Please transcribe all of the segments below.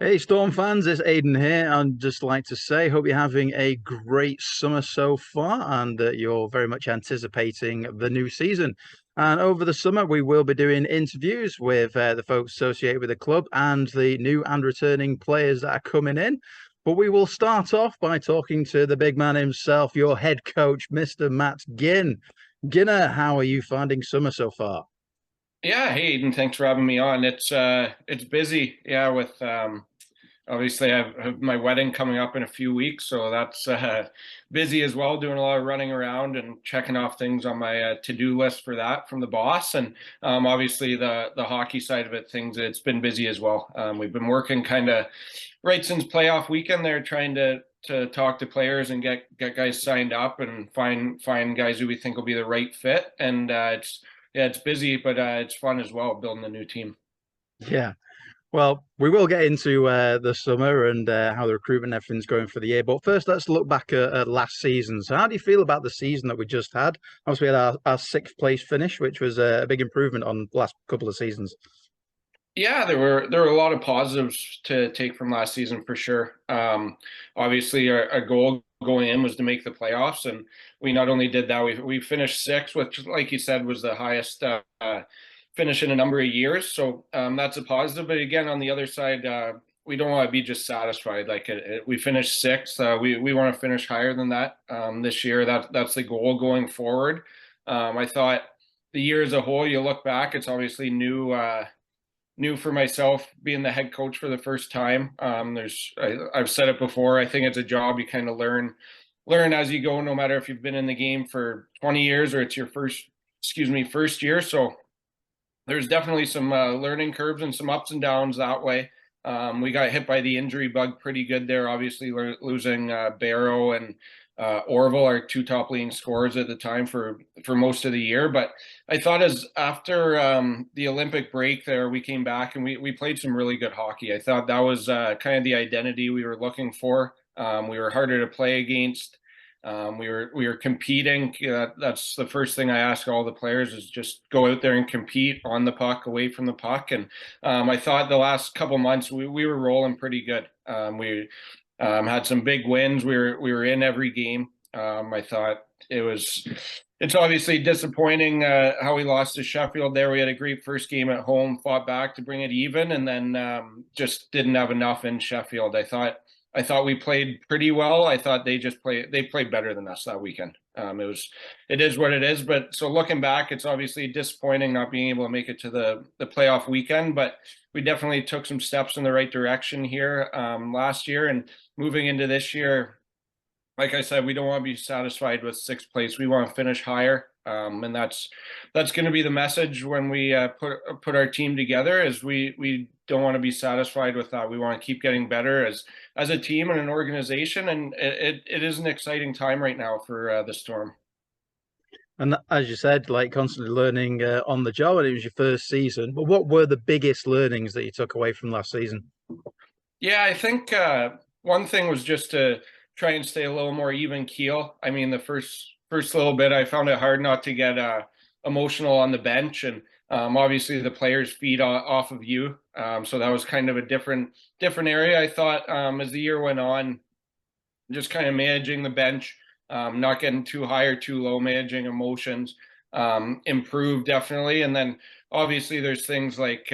Hey, Storm fans, it's Aden here. I'd just like to say, hope you're having a great summer so far and that you're very much anticipating the new season. And over the summer, we will be doing interviews with the folks associated with the club and the new and returning players that are coming in. But we will start off by talking to the big man himself, your head coach, Mr. Matt Ginn. Ginner, how are you finding summer so far? Yeah, hey Aiden, thanks for having me on. It's busy, yeah, with obviously I have my wedding coming up in a few weeks, so that's busy as well, doing a lot of running around and checking off things on my to-do list for that from the boss. And obviously the hockey side of it, things it's been busy as well. We've been working kind of right since playoff weekend there, trying to talk to players and get guys signed up and find guys who we think will be the right fit. And it's busy, but it's fun as well building a new team. Yeah. Well, we will get into the summer and how the recruitment and everything's going for the year. But first, let's look back at last season. So, how do you feel about the season that we just had? Obviously, we had our sixth place finish, which was a big improvement on the last couple of seasons. Yeah, there were a lot of positives to take from last season for sure. Obviously, our goal going in was to make the playoffs, and we not only did that, we finished sixth, which, like you said, was the highest finish in a number of years. So that's a positive. But again, on the other side, we don't want to be just satisfied. We finished sixth. We want to finish higher than that this year. That's the goal going forward. I thought the year as a whole, you look back, it's obviously new for myself being the head coach for the first time. I've said it before. I think it's a job you kind of learn as you go, no matter if you've been in the game for 20 years or it's your first year. So there's definitely some learning curves and some ups and downs that way. We got hit by the injury bug pretty good there. Obviously, we're losing Barrow and Orville, our two top leading scorers at the time for most of the year. But I thought as after the Olympic break there, we came back and we played some really good hockey. I thought that was kind of the identity we were looking for. We were harder to play against. We were competing. That's the first thing I ask all the players is just go out there and compete on the puck, away from the puck. And I thought the last couple months we were rolling pretty good. We had some big wins. We were in every game. I thought it's obviously disappointing how we lost to Sheffield there. We had a great first game at home, fought back to bring it even, and then just didn't have enough in Sheffield. I thought we played pretty well. I thought they played better than us that weekend. It is what it is. But so looking back, it's obviously disappointing not being able to make it to the playoff weekend. But we definitely took some steps in the right direction here last year, and moving into this year, like I said, we don't want to be satisfied with sixth place. We want to finish higher, and that's going to be the message when we put our team together. Is we don't want to be satisfied with that. We want to keep getting better as a team and an organization, and it is an exciting time right now for the Storm. And as you said, like constantly learning on the job, and it was your first season. But what were the biggest learnings that you took away from last season? Yeah, I think one thing was just to try and stay a little more even keel. I mean, the first little bit, I found it hard not to get emotional on the bench, and obviously the players feed off of you. So that was kind of a different area. I thought as the year went on, just kind of managing the bench, not getting too high or too low, managing emotions, improved definitely. And then obviously there's things like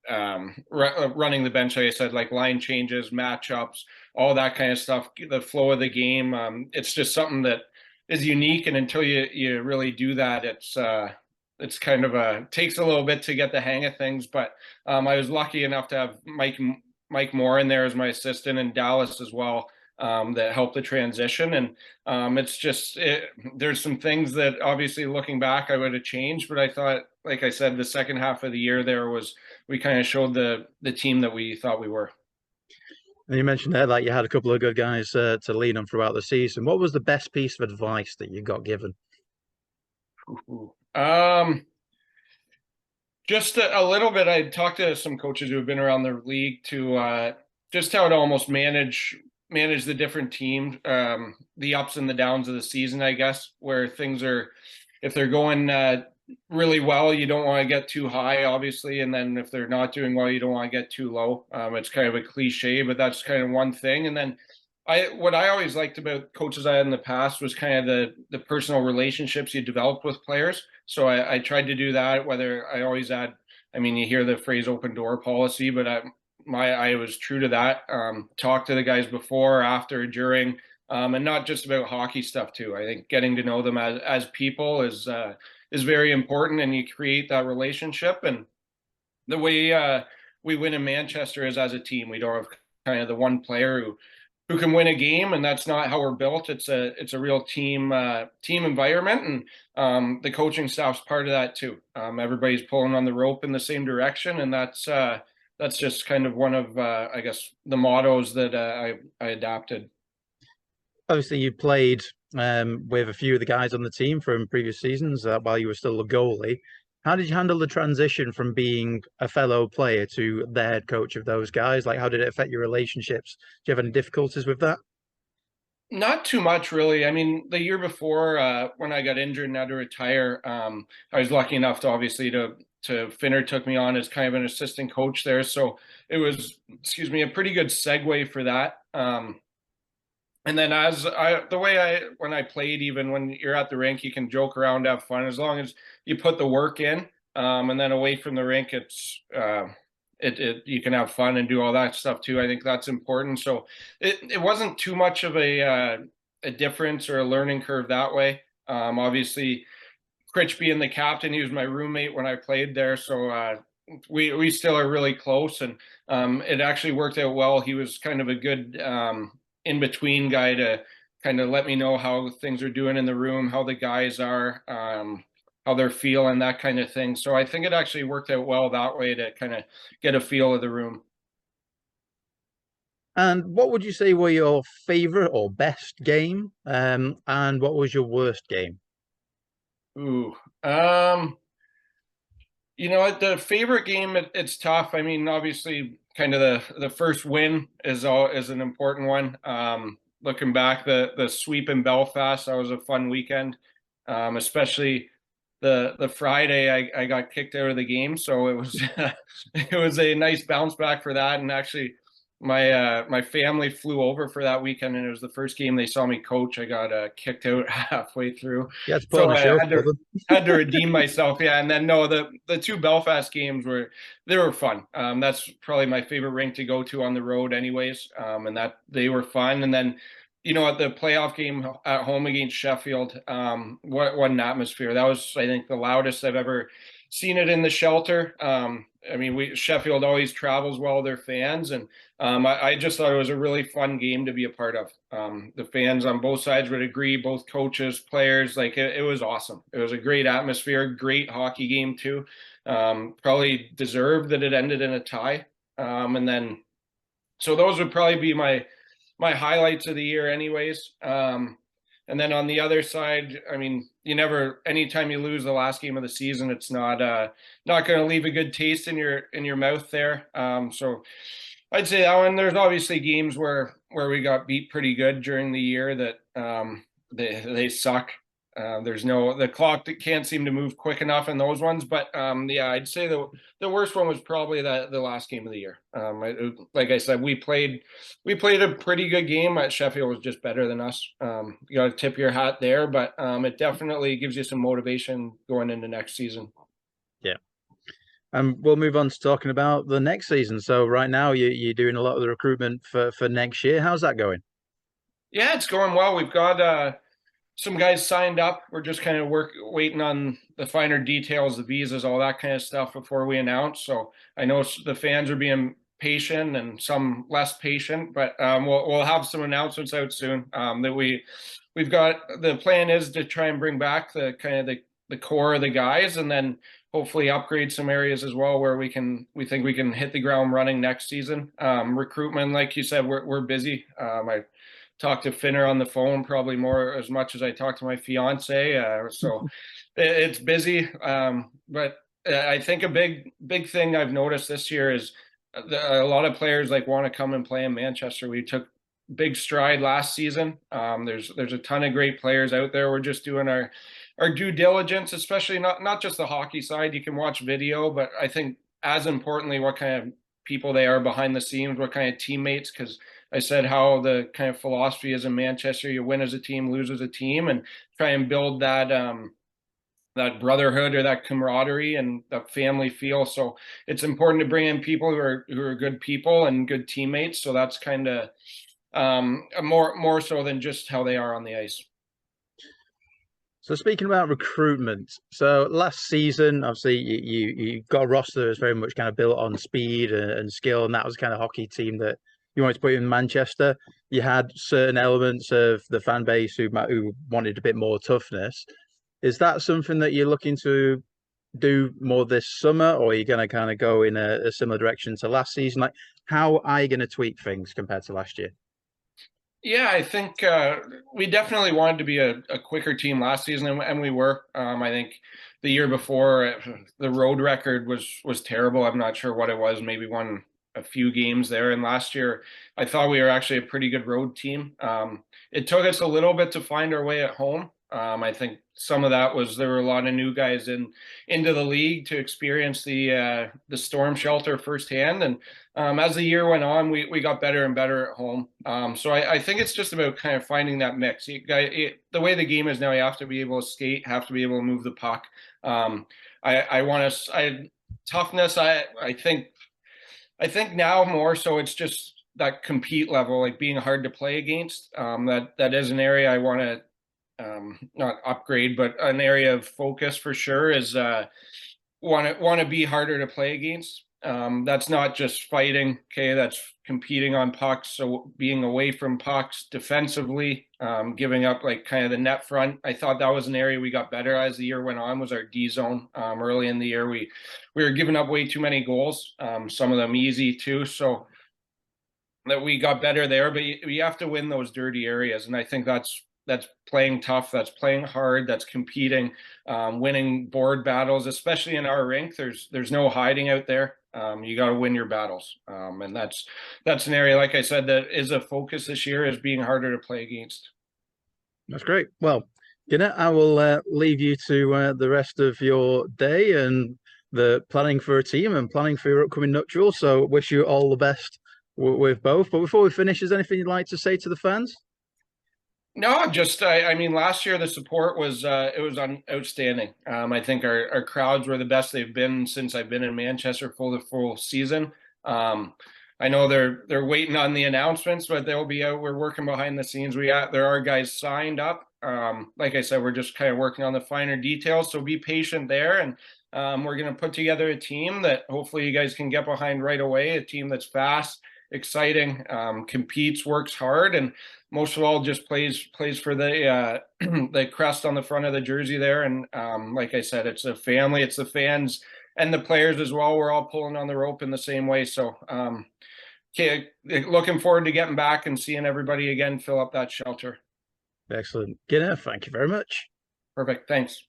running the bench, like I said, like line changes, matchups, all that kind of stuff, the flow of the game. It's just something that is unique, and until you really do that, it's kind of takes a little bit to get the hang of things. But I was lucky enough to have Mike Moore in there as my assistant, and Dallas as well, that helped the transition. And there's some things that obviously looking back I would have changed, but I thought, like I said, the second half of the year there was we kind of showed the team that we thought we were. And you mentioned there that you had a couple of good guys to lean on throughout the season. What was the best piece of advice that you got given? Ooh. Just a little bit. I talked to some coaches who have been around the league to just how to almost manage the different teams, the ups and the downs of the season, I guess, where things are, if they're going really well, you don't want to get too high, obviously, and then if they're not doing well, you don't want to get too low. It's kind of a cliche, but that's kind of one thing. And then what I always liked about coaches I had in the past was kind of the personal relationships you developed with players. So I tried to do that. Whether I always had, I mean, you hear the phrase "open door policy," but I was true to that. Talk to the guys before, after, during. And not just about hockey stuff too. I think getting to know them as people is very important, and you create that relationship. And the way we win in Manchester is as a team. We don't have kind of the one player who can win a game, and that's not how we're built. It's a real team environment, and the coaching staff's part of that too. Everybody's pulling on the rope in the same direction, and that's just kind of one of I guess the mottos that I adapted. Obviously, you played with a few of the guys on the team from previous seasons while you were still a goalie. How did you handle the transition from being a fellow player to the head coach of those guys? Like, how did it affect your relationships? Do you have any difficulties with that? Not too much, really. I mean, the year before, when I got injured and had to retire, I was lucky enough to obviously to Finner took me on as kind of an assistant coach there. So it was, excuse me, a pretty good segue for that. And then when I played, even when you're at the rink, you can joke around, have fun, as long as you put the work in. And then away from the rink, you can have fun and do all that stuff too. I think that's important. So it wasn't too much of a difference or a learning curve that way. Obviously, Critch being the captain, he was my roommate when I played there, so we still are really close, and it actually worked out well. He was kind of a good in between guy to kind of let me know how things are doing in the room, how the guys are, how they're feeling, that kind of thing. So I think it actually worked out well that way to kind of get a feel of the room. And what would you say were your favorite or best game? And what was your worst game? Ooh, um, you know, the favorite game, it's tough. I mean, obviously, kind of the first win is an important one. Looking back, the sweep in Belfast, that was a fun weekend. Especially the Friday I got kicked out of the game, so it was it was a nice bounce back for that. And actually, my family flew over for that weekend, and it was the first game they saw me coach. I got kicked out halfway through, You had to put on so a I show for them. had to redeem myself. Yeah, and then no, the two Belfast games were fun. That's probably my favorite rink to go to on the road, anyways. And that they were fun. And then, you know, at the playoff game at home against Sheffield, what an atmosphere. That was, I think, the loudest I've ever seen it in the shelter. I mean, Sheffield always travels well, their fans, and I just thought it was a really fun game to be a part of. The fans on both sides would agree, both coaches, players, like it was awesome. It was a great atmosphere, great hockey game too. Probably deserved that it ended in a tie. And then, so those would probably be my highlights of the year, anyways. And then on the other side, I mean, anytime you lose the last game of the season, it's not going to leave a good taste in your mouth there. So I'd say that one. There's obviously games where we got beat pretty good during the year that they suck. The clock that can't seem to move quick enough in those ones. But yeah, I'd say the worst one was probably the last game of the year. Like I said, we played a pretty good game. Sheffield was just better than us. You got to tip your hat there, but it definitely gives you some motivation going into next season. Yeah. And we'll move on to talking about the next season. So right now you're doing a lot of the recruitment for next year. How's that going? Yeah, it's going well. We've got some guys signed up. We're just kind of waiting on the finer details, the visas, all that kind of stuff before we announce. So I know the fans are being patient and some less patient, but we'll have some announcements out soon. That we've got. The plan is to try and bring back the kind of the core of the guys, and then hopefully upgrade some areas as well where we think we can hit the ground running next season. Recruitment, like you said, we're busy. I talk to Finner on the phone probably more as much as I talk to my fiance. So it's busy. But I think a big thing I've noticed this year is a lot of players want to come and play in Manchester. We took big stride last season. There's a ton of great players out there. We're just doing our due diligence, especially not just the hockey side. You can watch video, but I think as importantly, what kind of people they are behind the scenes, what kind of teammates, because I said how the kind of philosophy is in Manchester, you win as a team, lose as a team, and try and build that that brotherhood or that camaraderie and that family feel. So it's important to bring in people who are good people and good teammates. So that's kind of more so than just how they are on the ice. So speaking about recruitment, so last season, obviously you got a roster that's very much kind of built on speed and skill, and that was the kind of hockey team that you wanted to put in Manchester. You had certain elements of the fan base who wanted a bit more toughness. Is that something that you're looking to do more this summer, or are you going to kind of go in a similar direction to last season? Like, how are you going to tweak things compared to last year? Yeah, I think we definitely wanted to be a quicker team last season, and we were. I think the year before, the road record was terrible. I'm not sure what it was. Maybe won a few games there. And last year, I thought we were actually a pretty good road team. It took us a little bit to find our way at home. I think some of that was there were a lot of new guys into the league to experience the storm shelter firsthand, and as the year went on, we got better and better at home. So I think it's just about kind of finding that mix. The way the game is now, you have to be able to skate, have to be able to move the puck. I want to toughness. I think now more so it's just that compete level, like being hard to play against. That is an area I want to not upgrade, but an area of focus for sure is want to be harder to play against. That's not just fighting, okay, that's competing on pucks, so being away from pucks defensively, giving up like kind of the net front. I thought that was an area we got better as the year went on, was our D zone. Early in the year we were giving up way too many goals, some of them easy too, so that we got better there. But you have to win those dirty areas, and I think that's playing tough, that's playing hard, that's competing, winning board battles, especially in our rink. There's no hiding out there. You got to win your battles, and that's an area, like I said, that is a focus this year, is being harder to play against. That's great. Well, Ginn, I will leave you to the rest of your day and the planning for a team and planning for your upcoming nuptial. So wish you all the best with both. But before we finish, is there anything you'd like to say to the fans? No, just I mean, last year the support was it was outstanding. I think our crowds were the best they've been since I've been in Manchester for the full season. I know they're waiting on the announcements, but they'll be out. We're working behind the scenes. There are guys signed up. Like I said, we're just kind of working on the finer details. So be patient there, and we're going to put together a team that hopefully you guys can get behind right away. A team that's fast, exciting, competes, works hard, and most of all just plays for the the crest on the front of the jersey there. And like I said, it's a family, it's the fans and the players as well. We're all pulling on the rope in the same way. So okay, looking forward to getting back and seeing everybody again fill up that shelter. Excellent. Ginn, thank you very much. Perfect. Thanks.